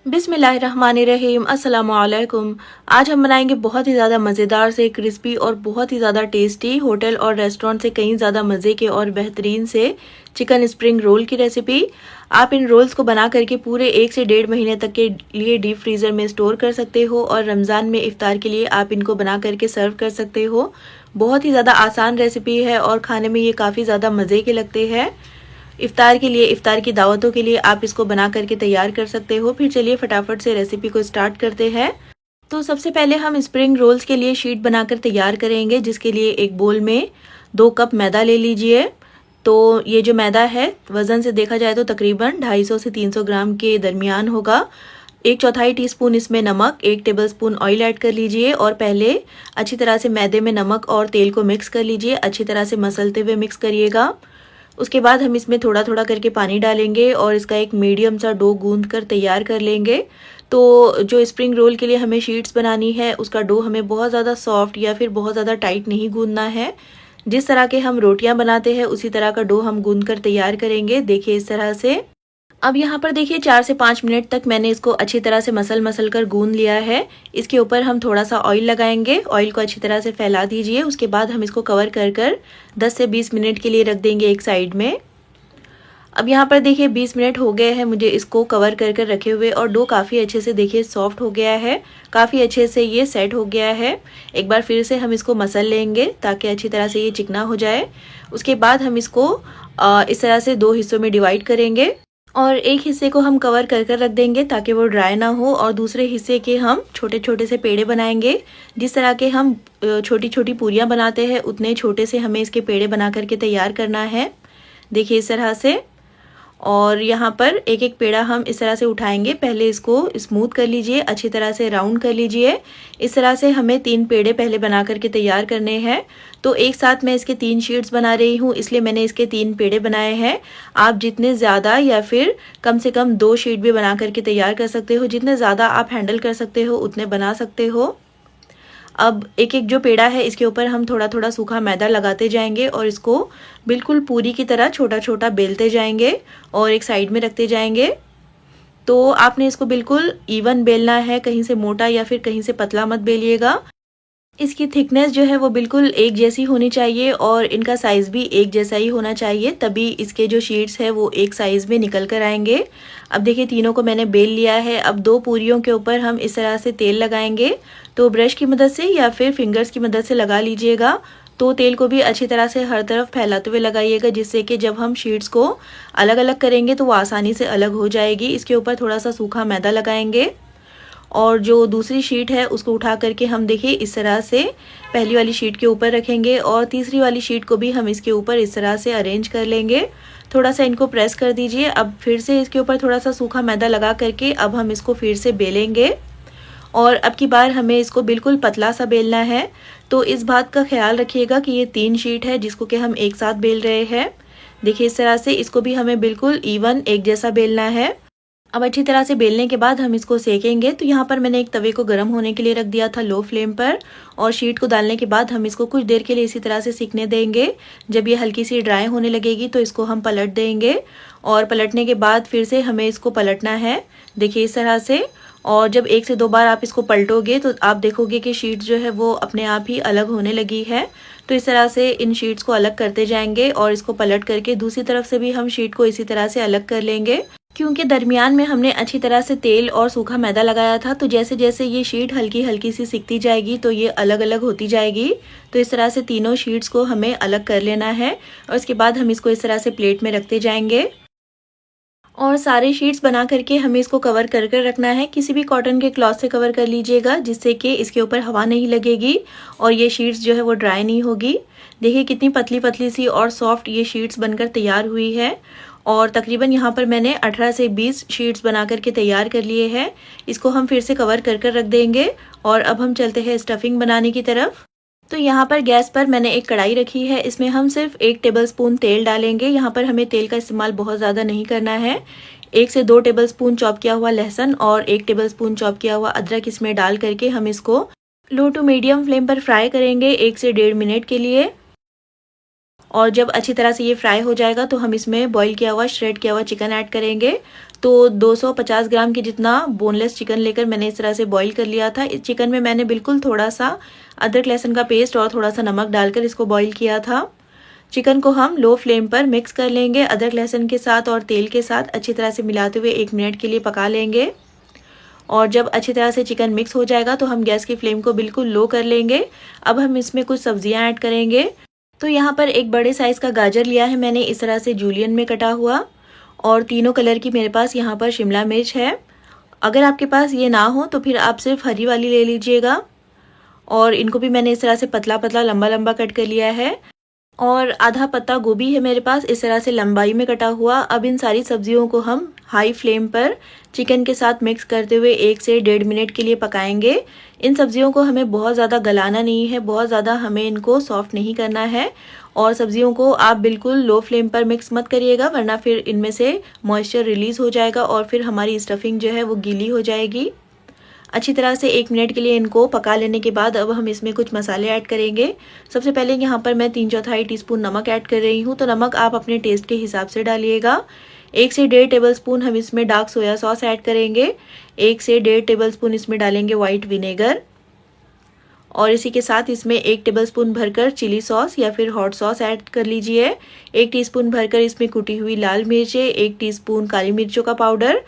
बिस्मिल्लाहिर्रहमानिर्रहीम अस्सलामुअलैकुम। आज हम बनाएंगे बहुत ही ज़्यादा मज़ेदार से क्रिस्पी और बहुत ही ज़्यादा टेस्टी होटल और रेस्टोरेंट से कहीं ज़्यादा मज़े के और बेहतरीन से चिकन स्प्रिंग रोल की रेसिपी। आप इन रोल्स को बना करके पूरे 1 से 1.5 महीने तक के लिए डीप फ्रीज़र में स्टोर कर सकते हो और रमज़ान में इफ्तार के लिए आप इनको बना करके सर्व कर सकते हो। बहुत ही ज़्यादा आसान रेसिपी है और खाने में ये काफ़ी ज़्यादा मज़े के लगते हैं। इफ्तार के लिए, इफ्तार की दावतों के लिए आप इसको बना करके तैयार कर सकते हो। फिर चलिए फटाफट से रेसिपी को स्टार्ट करते हैं। तो सबसे पहले हम स्प्रिंग रोल्स के लिए शीट बनाकर तैयार करेंगे, जिसके लिए एक बोल में 2 कप मैदा ले लीजिए। तो ये जो मैदा है वज़न से देखा जाए तो तकरीबन 250 से 300 ग्राम के दरमियान होगा। 1/4 टीस्पून इसमें नमक, 1 टेबलस्पून ऑयल ऐड कर लीजिए और पहले अच्छी तरह से मैदे में नमक और तेल को मिक्स कर लीजिए। अच्छी तरह से मसलते हुए मिक्स करिएगा। उसके बाद हम इसमें थोड़ा थोड़ा करके पानी डालेंगे और इसका एक मीडियम सा डो गूंद कर तैयार कर लेंगे। तो जो स्प्रिंग रोल के लिए हमें शीट्स बनानी है उसका डो हमें बहुत ज़्यादा सॉफ्ट या फिर बहुत ज़्यादा टाइट नहीं गूंदना है। जिस तरह के हम रोटियां बनाते हैं उसी तरह का डो हम गूंद कर तैयार करेंगे। देखिए इस तरह से। अब यहाँ पर देखिए 4 से 5 मिनट तक मैंने इसको अच्छी तरह से मसल कर गूंद लिया है। इसके ऊपर हम थोड़ा सा ऑयल लगाएंगे। ऑयल को अच्छी तरह से फैला दीजिए। उसके बाद हम इसको कवर कर 10 से 20 मिनट के लिए रख देंगे एक साइड में। अब यहाँ पर देखिए 20 मिनट हो गए हैं मुझे इसको कवर कर रखे हुए और डो काफ़ी अच्छे से देखिए सॉफ्ट हो गया है। काफ़ी अच्छे से ये सेट हो गया है। एक बार फिर से हम इसको मसल लेंगे ताकि अच्छी तरह से ये चिकना हो जाए। उसके बाद हम इसको इस तरह से 2 हिस्सों में डिवाइड करेंगे और एक हिस्से को हम कवर कर रख देंगे ताकि वो ड्राई ना हो और दूसरे हिस्से के हम छोटे छोटे से पेड़े बनाएंगे। जिस तरह के हम छोटी छोटी पूरियां बनाते हैं उतने छोटे से हमें इसके पेड़े बना करके तैयार करना है। देखिए इस तरह से। और यहाँ पर एक एक पेड़ा हम इस तरह से उठाएंगे। पहले इसको स्मूथ कर लीजिए, अच्छी तरह से राउंड कर लीजिए। इस तरह से हमें 3 पेड़े पहले बना करके तैयार करने हैं। तो एक साथ मैं इसके 3 शीट्स बना रही हूँ, इसलिए मैंने इसके 3 पेड़े बनाए हैं। आप जितने ज़्यादा या फिर कम से कम 2 शीट भी बना करके तैयार कर सकते हो। जितने ज़्यादा आप हैंडल कर सकते हो उतने बना सकते हो। अब एक एक जो पेड़ा है इसके ऊपर हम थोड़ा थोड़ा सूखा मैदा लगाते जाएंगे और इसको बिल्कुल पूरी की तरह छोटा छोटा बेलते जाएंगे और एक साइड में रखते जाएंगे। तो आपने इसको बिल्कुल इवन बेलना है, कहीं से मोटा या फिर कहीं से पतला मत बेलिएगा। इसकी थिकनेस जो है वो बिल्कुल एक जैसी होनी चाहिए और इनका साइज़ भी एक जैसा ही होना चाहिए, तभी इसके जो शीट्स है वो एक साइज़ में निकल कर आएंगे। अब देखिए तीनों को मैंने बेल लिया है। अब 2 पूरियों के ऊपर हम इस तरह से तेल लगाएंगे। तो ब्रश की मदद से या फिर फिंगर्स की मदद से लगा लीजिएगा। तो तेल को भी अच्छी तरह से हर तरफ फैलाते हुए लगाइएगा, जिससे कि जब हम शीट्स को अलग अलग करेंगे तो वो आसानी से अलग हो जाएगी। इसके ऊपर थोड़ा सा सूखा मैदा लगाएंगे और जो दूसरी शीट है उसको उठा करके हम देखिए इस तरह से पहली वाली शीट के ऊपर रखेंगे और तीसरी वाली शीट को भी हम इसके ऊपर इस तरह से अरेंज कर लेंगे। थोड़ा सा इनको प्रेस कर दीजिए। अब फिर से इसके ऊपर थोड़ा सा सूखा मैदा लगा करके अब हम इसको फिर से बेलेंगे और अब की बार हमें इसको बिल्कुल पतला सा बेलना है। तो इस बात का ख्याल रखिएगा कि ये 3 शीट है जिसको कि हम एक साथ बेल रहे हैं। देखिए इस तरह से इसको भी हमें बिल्कुल इवन एक जैसा बेलना है। अब अच्छी तरह से बेलने के बाद हम इसको सेकेंगे। तो यहाँ पर मैंने एक तवे को गर्म होने के लिए रख दिया था लो फ्लेम पर और शीट को डालने के बाद हम इसको कुछ देर के लिए इसी तरह से सीखने देंगे। जब ये हल्की सी ड्राई होने लगेगी तो इसको हम पलट देंगे और पलटने के बाद फिर से हमें इसको पलटना है। देखिए इस तरह से। और जब 1 से 2 बार आप इसको पलटोगे तो आप देखोगे कि शीट जो है वो अपने आप ही अलग होने लगी है। तो इस तरह से इन शीट्स को अलग करते जाएंगे और इसको पलट करके दूसरी तरफ से भी हम शीट को इसी तरह से अलग कर लेंगे। क्योंकि दरमियान में हमने अच्छी तरह से तेल और सूखा मैदा लगाया था, तो जैसे जैसे ये शीट हल्की हल्की सी सिकती जाएगी तो ये अलग अलग होती जाएगी। तो इस तरह से तीनों शीट्स को हमें अलग कर लेना है और उसके बाद हम इसको इस तरह से प्लेट में रखते जाएंगे और सारे शीट्स बना करके हमें इसको कवर कर रखना है। किसी भी कॉटन के क्लॉथ से कवर कर लीजिएगा, जिससे कि इसके ऊपर हवा नहीं लगेगी और ये शीट्स जो है वो ड्राई नहीं होगी। देखिए कितनी पतली पतली सी और सॉफ्ट ये शीट्स बनकर तैयार हुई है और तकरीबन यहाँ पर मैंने 18 से 20 शीट्स बना करके तैयार कर लिए हैं। इसको हम फिर से कवर कर रख देंगे और अब हम चलते हैं स्टफिंग बनाने की तरफ। तो यहाँ पर गैस पर मैंने एक कढ़ाई रखी है। इसमें हम सिर्फ 1 टेबलस्पून तेल डालेंगे। यहाँ पर हमें तेल का इस्तेमाल बहुत ज़्यादा नहीं करना है। 1 से 2 टेबलस्पून चॉप किया हुआ लहसुन और 1 टेबलस्पून चॉप किया हुआ अदरक इसमें डाल करके हम इसको लो टू मीडियम फ्लेम पर फ्राई करेंगे 1 से 1.5 मिनट के लिए। और जब अच्छी तरह से ये फ्राई हो जाएगा तो हम इसमें बॉईल किया हुआ श्रेड किया हुआ चिकन ऐड करेंगे। तो 250 ग्राम के जितना बोनलेस चिकन लेकर मैंने इस तरह से बॉईल कर लिया था। इस चिकन में मैंने बिल्कुल थोड़ा सा अदरक लहसुन का पेस्ट और थोड़ा सा नमक डालकर इसको बॉईल किया था। चिकन को हम लो फ्लेम पर मिक्स कर लेंगे अदरक लहसुन के साथ और तेल के साथ अच्छी तरह से मिलाते हुए 1 मिनट के लिए पका लेंगे। और जब अच्छी तरह से चिकन मिक्स हो जाएगा तो हम गैस की फ्लेम को बिल्कुल लो कर लेंगे। अब हम इसमें कुछ सब्जियां ऐड करेंगे। तो यहाँ पर एक बड़े साइज़ का गाजर लिया है मैंने इस तरह से जूलियन में कटा हुआ, और तीनों कलर की मेरे पास यहाँ पर शिमला मिर्च है। अगर आपके पास ये ना हो तो फिर आप सिर्फ हरी वाली ले लीजिएगा। और इनको भी मैंने इस तरह से पतला पतला लंबा लंबा कट कर लिया है। और आधा पत्ता गोभी है मेरे पास इस तरह से लंबाई में कटा हुआ। अब इन सारी सब्जियों को हम हाई फ्लेम पर चिकन के साथ मिक्स करते हुए 1 से 1.5 मिनट के लिए पकाएंगे। इन सब्जियों को हमें बहुत ज़्यादा गलाना नहीं है, बहुत ज़्यादा हमें इनको सॉफ्ट नहीं करना है। और सब्जियों को आप बिल्कुल लो फ्लेम पर मिक्स मत करिएगा, वरना फिर इनमें से मॉइस्चर रिलीज़ हो जाएगा और फिर हमारी स्टफिंग जो है वो गीली हो जाएगी। अच्छी तरह से 1 मिनट के लिए इनको पका लेने के बाद अब हम इसमें कुछ मसाले ऐड करेंगे। सबसे पहले यहाँ पर मैं 3/4 टीस्पून नमक ऐड कर रही हूँ। तो नमक आप अपने टेस्ट के हिसाब से डालिएगा। 1 से 1.5 टेबलस्पून हम इसमें डार्क सोया सॉस ऐड करेंगे। 1 से 1.5 टेबलस्पून इसमें डालेंगे वाइट विनेगर। और इसी के साथ इसमें 1 टेबलस्पून भरकर चिली सॉस या फिर हॉट सॉस ऐड कर लीजिए। 1 टीस्पून भरकर इसमें कुटी हुई लाल मिर्चें, 1 टीस्पून काली मिर्चों का पाउडर।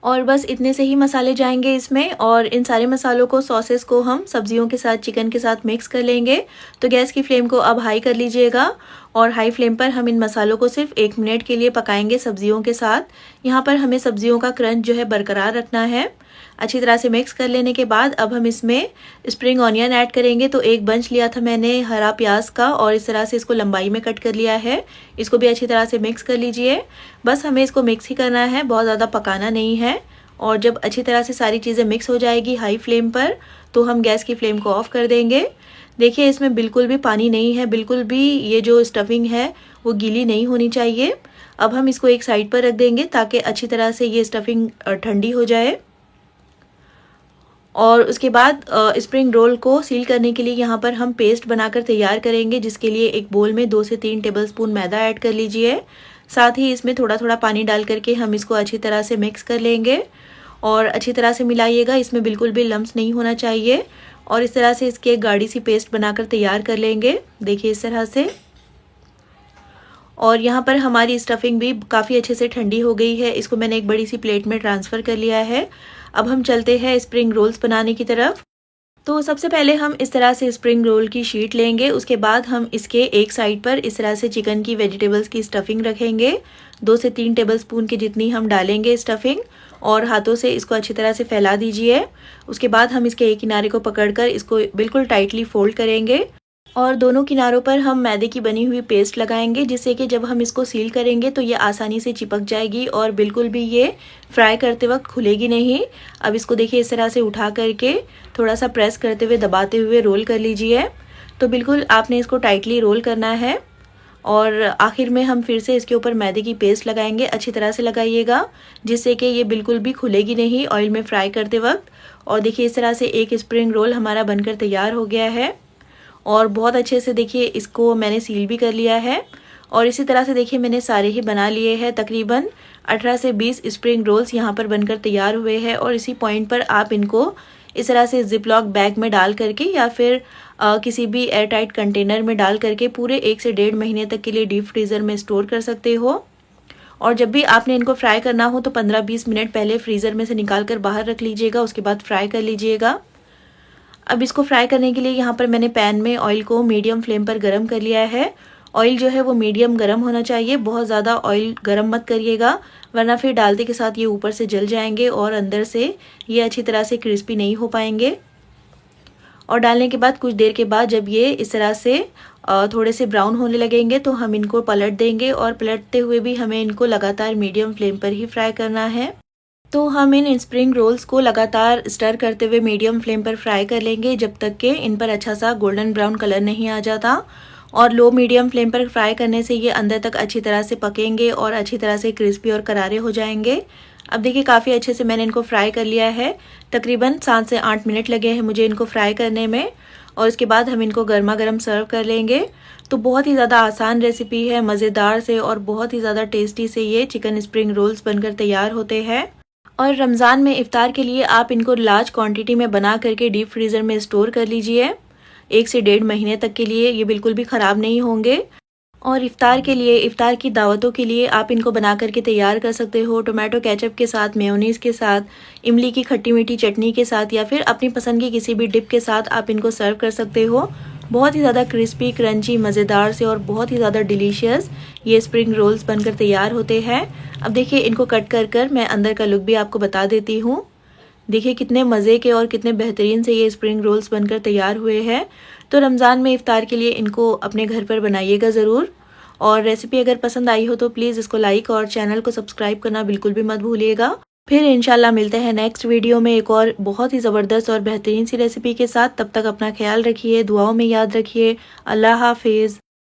और बस इतने से ही मसाले जाएंगे इसमें। और इन सारे मसालों को, सॉसेस को हम सब्जियों के साथ, चिकन के साथ मिक्स कर लेंगे। तो गैस की फ्लेम को अब हाई कर लीजिएगा और हाई फ्लेम पर हम इन मसालों को सिर्फ 1 मिनट के लिए पकाएंगे सब्जियों के साथ। यहाँ पर हमें सब्जियों का क्रंच जो है बरकरार रखना है। अच्छी तरह से मिक्स कर लेने के बाद अब हम इसमें स्प्रिंग ऑनियन ऐड करेंगे। तो एक बंच लिया था मैंने हरा प्याज का और इस तरह से इसको लंबाई में कट कर लिया है। इसको भी अच्छी तरह से मिक्स कर लीजिए। बस हमें इसको मिक्स ही करना है, बहुत ज़्यादा पकाना नहीं है। और जब अच्छी तरह से सारी चीज़ें मिक्स हो जाएगी हाई फ्लेम पर, तो हम गैस की फ्लेम को ऑफ कर देंगे। देखिए इसमें बिल्कुल भी पानी नहीं है, बिल्कुल भी ये जो स्टफिंग है वो गीली नहीं होनी चाहिए। अब हम इसको एक साइड पर रख देंगे ताकि अच्छी तरह से ये स्टफिंग ठंडी हो जाए। और उसके बाद स्प्रिंग रोल को सील करने के लिए यहाँ पर हम पेस्ट बनाकर तैयार करेंगे, जिसके लिए एक बोल में 2 से 3 टेबलस्पून मैदा ऐड कर लीजिए। साथ ही इसमें थोड़ा थोड़ा पानी डाल करके हम इसको अच्छी तरह से मिक्स कर लेंगे और अच्छी तरह से मिलाइएगा। इसमें बिल्कुल भी लम्स नहीं होना चाहिए। और इस तरह से इसकी एक गाढ़ी सी पेस्ट बनाकर तैयार कर लेंगे, देखिए इस तरह से। और यहाँ पर हमारी स्टफिंग भी काफ़ी अच्छे से ठंडी हो गई है। इसको मैंने एक बड़ी सी प्लेट में ट्रांसफ़र कर लिया है। अब हम चलते हैं स्प्रिंग रोल्स बनाने की तरफ। तो सबसे पहले हम इस तरह से स्प्रिंग रोल की शीट लेंगे। उसके बाद हम इसके एक साइड पर इस तरह से चिकन की वेजिटेबल्स की स्टफिंग रखेंगे। 2 से 3 टेबलस्पून की जितनी हम डालेंगे स्टफिंग और हाथों से इसको अच्छी तरह से फैला दीजिए। उसके बाद हम इसके एक किनारे को पकड़कर इसको बिल्कुल टाइटली फोल्ड करेंगे और दोनों किनारों पर हम मैदे की बनी हुई पेस्ट लगाएंगे, जिससे कि जब हम इसको सील करेंगे तो ये आसानी से चिपक जाएगी और बिल्कुल भी ये फ्राई करते वक्त खुलेगी नहीं। अब इसको देखिए इस तरह से उठा करके थोड़ा सा प्रेस करते हुए, दबाते हुए रोल कर लीजिए। तो बिल्कुल आपने इसको टाइटली रोल करना है। और आखिर में हम फिर से इसके ऊपर मैदे की पेस्ट लगाएंगे। अच्छी तरह से लगाइएगा, जिससे कि ये बिल्कुल भी खुलेगी नहीं ऑयल में फ्राई करते वक्त। और देखिए इस तरह से एक स्प्रिंग रोल हमारा बनकर तैयार हो गया है और बहुत अच्छे से देखिए इसको मैंने सील भी कर लिया है। और इसी तरह से देखिए मैंने सारे ही बना लिए हैं। तकरीबन 18 से 20 स्प्रिंग रोल्स यहाँ पर बनकर तैयार हुए हैं। और इसी पॉइंट पर आप इनको इस तरह से जिपलॉक बैग में डाल करके या फिर किसी भी एयर टाइट कंटेनर में डाल करके पूरे 1 से 1.5 महीने तक के लिए डीप फ्रीज़र में स्टोर कर सकते हो। और जब भी आपने इनको फ्राई करना हो तो 15-20 मिनट पहले फ्रीज़र में से निकाल कर बाहर रख लीजिएगा, उसके बाद फ्राई कर लीजिएगा। अब इसको फ्राई करने के लिए यहाँ पर मैंने पैन में ऑयल को मीडियम फ्लेम पर गर्म कर लिया है। ऑयल जो है वो मीडियम गर्म होना चाहिए, बहुत ज़्यादा ऑयल गर्म मत करिएगा, वरना फिर डालते के साथ ये ऊपर से जल जाएंगे और अंदर से ये अच्छी तरह से क्रिस्पी नहीं हो पाएंगे। और डालने के बाद कुछ देर के बाद जब ये इस तरह से थोड़े से ब्राउन होने लगेंगे तो हम इनको पलट देंगे। और पलटते हुए भी हमें इनको लगातार मीडियम फ्लेम पर ही फ्राई करना है। तो हम इन स्प्रिंग रोल्स को लगातार स्टर करते हुए मीडियम फ्लेम पर फ्राई कर लेंगे जब तक कि इन पर अच्छा सा गोल्डन ब्राउन कलर नहीं आ जाता। और लो मीडियम फ्लेम पर फ्राई करने से ये अंदर तक अच्छी तरह से पकेंगे और अच्छी तरह से क्रिस्पी और करारे हो जाएंगे। अब देखिए काफ़ी अच्छे से मैंने इनको फ्राई कर लिया है। तकरीबन 7 से 8 मिनट लगे हैं मुझे इनको फ्राई करने में। और इसके बाद हम इनको गर्मा गर्म सर्व कर लेंगे। तो बहुत ही ज़्यादा आसान रेसिपी है, मज़ेदार से और बहुत ही ज़्यादा टेस्टी से ये चिकन स्प्रिंग रोल्स बनकर तैयार होते हैं। और रमज़ान में इफ्तार के लिए आप इनको लार्ज क्वांटिटी में बना करके डीप फ्रीज़र में स्टोर कर लीजिए 1 से 1.5 महीने तक के लिए। ये बिल्कुल भी ख़राब नहीं होंगे। और इफ्तार के लिए, इफ्तार की दावतों के लिए आप इनको बना करके तैयार कर सकते हो टोमेटो केचप के साथ, मेयोनीज़ के साथ, इमली की खट्टी मीठी चटनी के साथ या फिर अपनी पसंद की किसी भी डिप के साथ आप इनको सर्व कर सकते हो। बहुत ही ज़्यादा क्रिस्पी, क्रंची, मज़ेदार से और बहुत ही ज़्यादा डिलीशियस ये स्प्रिंग रोल्स बनकर तैयार होते हैं। अब देखिए इनको कट कर मैं अंदर का लुक भी आपको बता देती हूँ। देखिए कितने मज़े के और कितने बेहतरीन से ये स्प्रिंग रोल्स बनकर तैयार हुए हैं। तो रमज़ान में इफ्तार के लिए इनको अपने घर पर बनाइएगा ज़रूर। और रेसिपी अगर पसंद आई हो तो प्लीज़ इसको लाइक और चैनल को सब्सक्राइब करना बिल्कुल भी मत भूलिएगा। फिर इंशाल्लाह मिलते हैं नेक्स्ट वीडियो में एक और बहुत ही ज़बरदस्त और बेहतरीन सी रेसिपी के साथ। तब तक अपना ख्याल रखिए, दुआओं में याद रखिए। अल्लाह हाफिज़।